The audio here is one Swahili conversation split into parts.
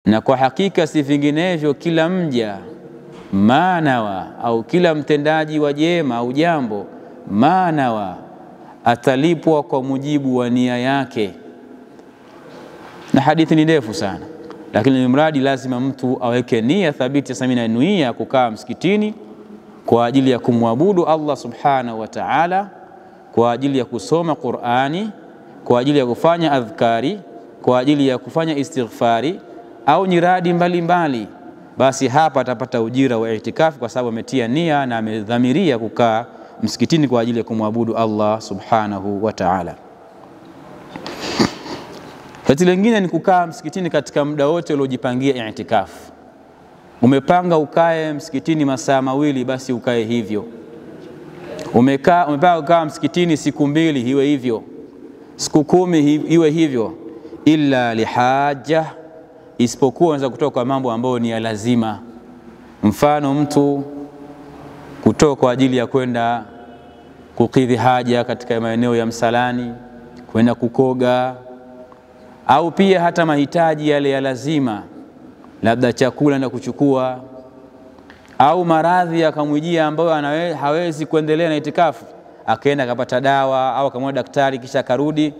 na kwa hakika si vinginevyo kila mja manawa, au kila mtendaji wa jema au jambo, manawa, atalipwa kwa mujibu wa nia yake. Na hadithi ni ndefu sana, lakini mradi lazima mtu aweke nia thabiti. Sasa mimi nanuia kukaa msikitini kwa ajili ya kumwabudu Allah subhanahu wa ta'ala, kwa ajili ya kusoma Qur'ani, kwa ajili ya kufanya adhkari, kwa ajili ya kufanya istighfari au nyiradi mbalimbali, basi hapa atapata ujira wa itikafu, kwa sababu ametia nia na amedhamiria kukaa msikitini kwa ajili ya kumwabudu Allah subhanahu wa ta'ala. Tatizo lingine ni kukaa msikitini katika muda wote uliojipangia itikafu. Umepanga ukae msikitini masaa mawili, basi ukae hivyo. Umepanga ukaa msikitini siku 2, iwe hivyo. Siku 10 iwe hivyo, illa lihaja, isipokuwa unaweza kutoka kwa mambo ambayo ni ya lazima. Mfano mtu kutoka kwa ajili ya kwenda kukidhi haja katika maeneo ya msalani, kwenda kukoga, au pia hata mahitaji yale ya lazima, labda chakula na kuchukua, au maradhi yakamwijia ambayo hawezi kuendelea na itikafu, akaenda akapata dawa au akamwona daktari kisha akarudi,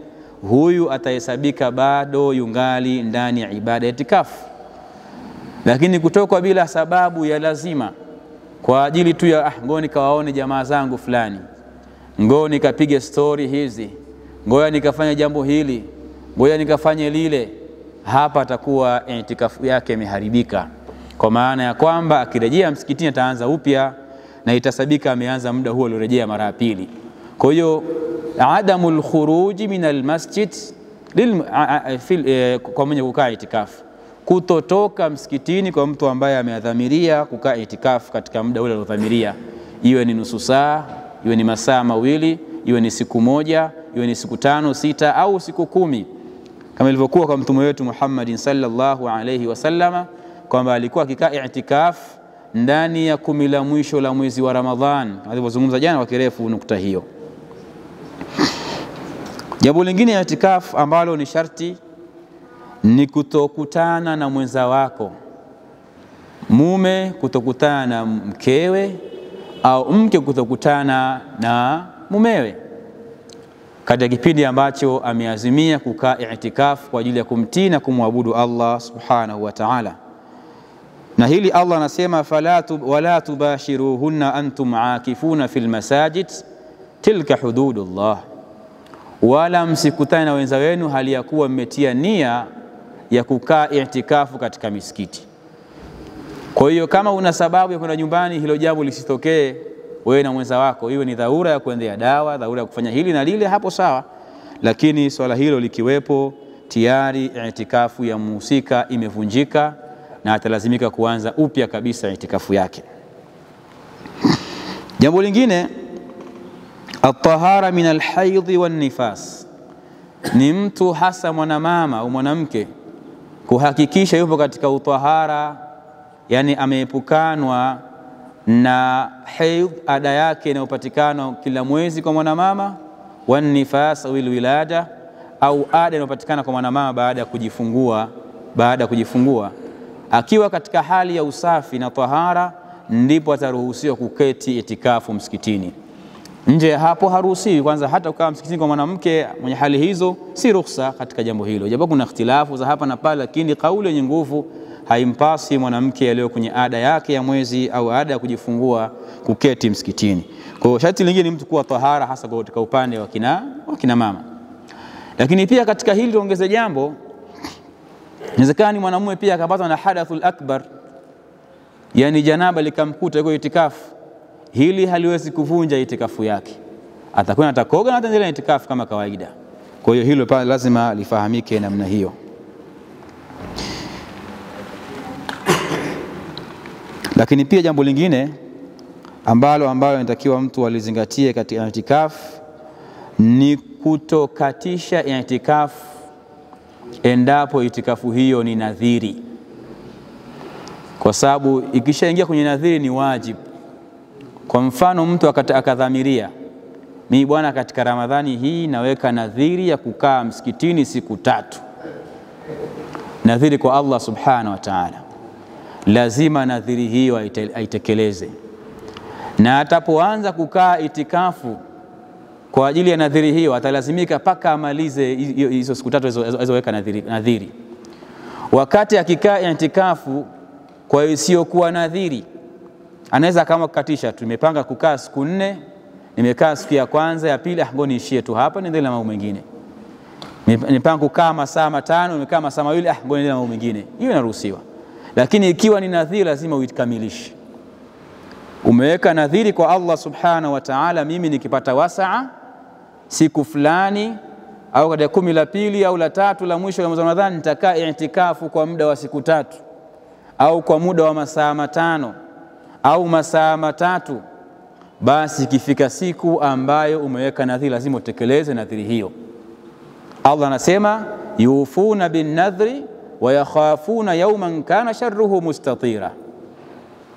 huyu atahesabika bado yungali ndani ya ibada ya itikafu. Lakini kutoka bila sababu ya lazima, kwa ajili tu ya ngoja nikawaone jamaa zangu fulani, ngoja nikapige story hizi, ngoja nikafanya jambo hili, ngoja nikafanye lile, hapa atakuwa itikafu yake imeharibika, kwa maana ya kwamba akirejea msikitini ataanza upya na itasabika ameanza muda huo alirejea mara ya pili. Kwa hiyo adamul khuruji min almasjid kwa mwenye kukaa itikafu, kutotoka msikitini kwa mtu ambaye ameadhamiria kukaa itikafu katika muda ule aliodhamiria, iwe ni nusu saa, iwe ni masaa mawili, iwe ni siku 1, iwe ni siku 5, 6 au siku 10, kama ilivyokuwa kwa mtume wetu Muhammad sallallahu alayhi wasallama, kwamba alikuwa akikaa itikafu ndani ya 10 la mwisho la mwezi wa Ramadhan. Alivyozungumza jana kwa kirefu nukta hiyo. Jambo lingine ya itikafu ambalo ni sharti ni kutokutana na mwenza wako, mume kutokutana na mkewe, au mke kutokutana na mumewe katika kipindi ambacho ameazimia kukaa itikafu kwa ajili ya kumtii na kumwabudu Allah subhanahu wa ta'ala. Na hili Allah anasema wala tubashiruhunna antum aakifuna fil masajid tilka hududullah, wala msikutane na wenza wenu hali ya kuwa mmetia nia ya kukaa itikafu katika misikiti. Kwa hiyo kama una sababu ya kwenda nyumbani, hilo jambo lisitokee wewe na mwenza wako, iwe ni dharura ya kuendea dawa, dharura ya kufanya hili na lile, hapo sawa. Lakini swala hilo likiwepo, tayari itikafu ya muhusika imevunjika na atalazimika kuanza upya kabisa itikafu yake. Jambo lingine, at-tahara min al-haidh wan-nifas, ni mtu hasa mwanamama au mwanamke kuhakikisha yupo katika utahara, yani ameepukanwa na haidh, ada yake inayopatikana kila mwezi kwa mwanamama, wan-nifas au wilada, au ada inayopatikana kwa mwanamama baada ya kujifungua. Akiwa katika hali ya usafi na tahara, ndipo ataruhusiwa kuketi itikafu msikitini. Nje hapo haruhusiwi. Kwanza hata kukaa msikitini kwa mwanamke mwenye hali hizo si ruhusa katika jambo hilo, japo kuna ikhtilafu za hapa na pale, lakini kauli yenye nguvu, haimpasi mwanamke aliyo kwenye ada yake ya mwezi au ada ya kujifungua kuketi msikitini. Kwa hiyo sharti lingine ni mtu kuwa tahara, hasa katika upande wa kina mama. Lakini pia katika hili tuongeze jambo, inawezekana mwanamume pia akapatwa na hadathul akbar, yani janaba likamkuta yuko itikafu, hili haliwezi kuvunja itikafu yake, atakwenda atakoga na ataendelea itikafu kama kawaida. Kwa hiyo hilo pale lazima lifahamike namna hiyo. Lakini pia jambo lingine ambalo inatakiwa mtu alizingatie katika itikafu ni kutokatisha itikafu endapo itikafu hiyo ni nadhiri, kwa sababu ikishaingia kwenye nadhiri ni wajibu. Kwa mfano mtu akadhamiria, mimi bwana, katika Ramadhani hii naweka nadhiri ya kukaa msikitini siku 3, nadhiri kwa Allah subhanahu wa ta'ala, lazima nadhiri hiyo aitekeleze. Na atapoanza kukaa itikafu kwa ajili ya nadhiri hiyo, atalazimika paka amalize hizo siku 3 alizoweka nadhiri. Wakati akikaa itikafu kwa isiyokuwa nadhiri, anaweza kama kukatisha, tumepanga kukaa siku 4, nimekaa siku ya kwanza, ya pili ngoja niishie tu hapa, niendelee na mambo mengine. Nimepanga kukaa masaa 5, nimekaa masaa 2, ngoja niendelee na mambo mengine. Hiyo inaruhusiwa. Lakini ikiwa ni nadhiri, lazima uitikamilishe. Umeweka nadhiri kwa Allah subhanahu wa ta'ala, mimi nikipata wasaa siku fulani au katika 10 la pili au la 3 la mwisho la mwezi wa Ramadhani nitakaa i'tikafu kwa muda wa siku 3 au kwa muda wa masaa 5 au masaa 3, basi ikifika siku ambayo umeweka nadhiri, lazima utekeleze nadhiri hiyo. Allah anasema yufuna bin nadhri wa yakhafuna yawman kana sharruhu mustatira.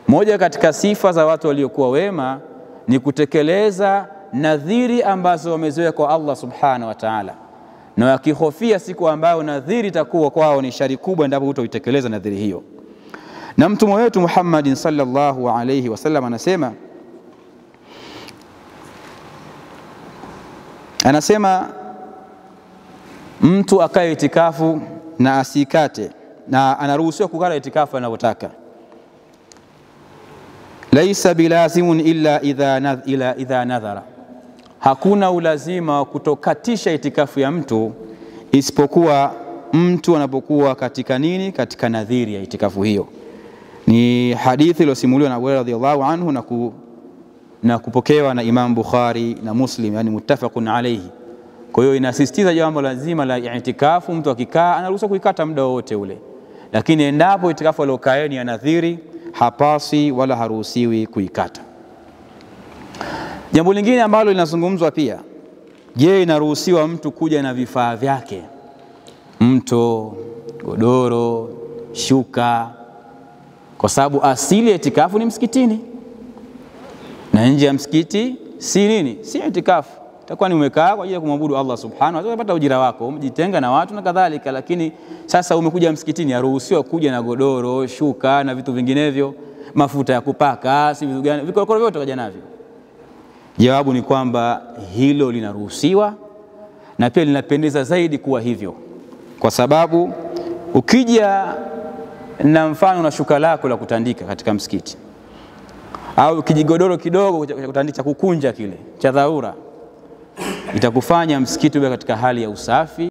Moja katika sifa za watu waliokuwa wema ni kutekeleza nadhiri ambazo wamezoea kwa Allah subhanahu wa ta'ala, na wakihofia siku ambayo nadhiri itakuwa kwao ni shari kubwa endapo hutoitekeleza nadhiri hiyo. Na mtume wetu Muhammad sallallahu alayhi wasallam anasema mtu akae itikafu na asikate, na anaruhusiwa kukata itikafu anapotaka. Laisa bilazimun illa idha nadhara, hakuna ulazima wa kutokatisha itikafu ya mtu isipokuwa mtu anapokuwa katika nini? Katika nadhiri ya itikafu hiyo. Ni hadithi iliyosimuliwa na Abu radhiyallahu anhu na kupokewa na Imam Bukhari na Muslim, yani muttafaqun alayhi. Kwa hiyo inasisitiza jambo lazima la itikafu, mtu akikaa anaruhusiwa kuikata muda wote ule, lakini endapo itikafu aliyokaa ni ya nadhiri, hapasi wala haruhusiwi kuikata. Jambo lingine ambalo linazungumzwa pia, je, inaruhusiwa mtu kuja na vifaa vyake, mto, godoro, shuka? Kwa sababu asili ya itikafu ni msikitini, na nje ya msikiti si nini? Si itikafu. Itakuwa ni umekaa kwa ajili ya kumwabudu Allah subhanahu wa ta'ala, unapata ujira wako, umejitenga na watu na kadhalika. Lakini sasa umekuja msikitini, haruhusiwa kuja na godoro, shuka na vitu vinginevyo, mafuta ya kupaka, si vitu gani, vikokoro vyote kaja navyo. Jawabu ni kwamba hilo linaruhusiwa, na pia linapendeza zaidi kuwa hivyo, kwa sababu ukija na mfano na shuka lako la kutandika katika msikiti, au kijigodoro kidogo cha kutandika, kukunja kile cha dharura, itakufanya msikiti uwe katika hali ya usafi.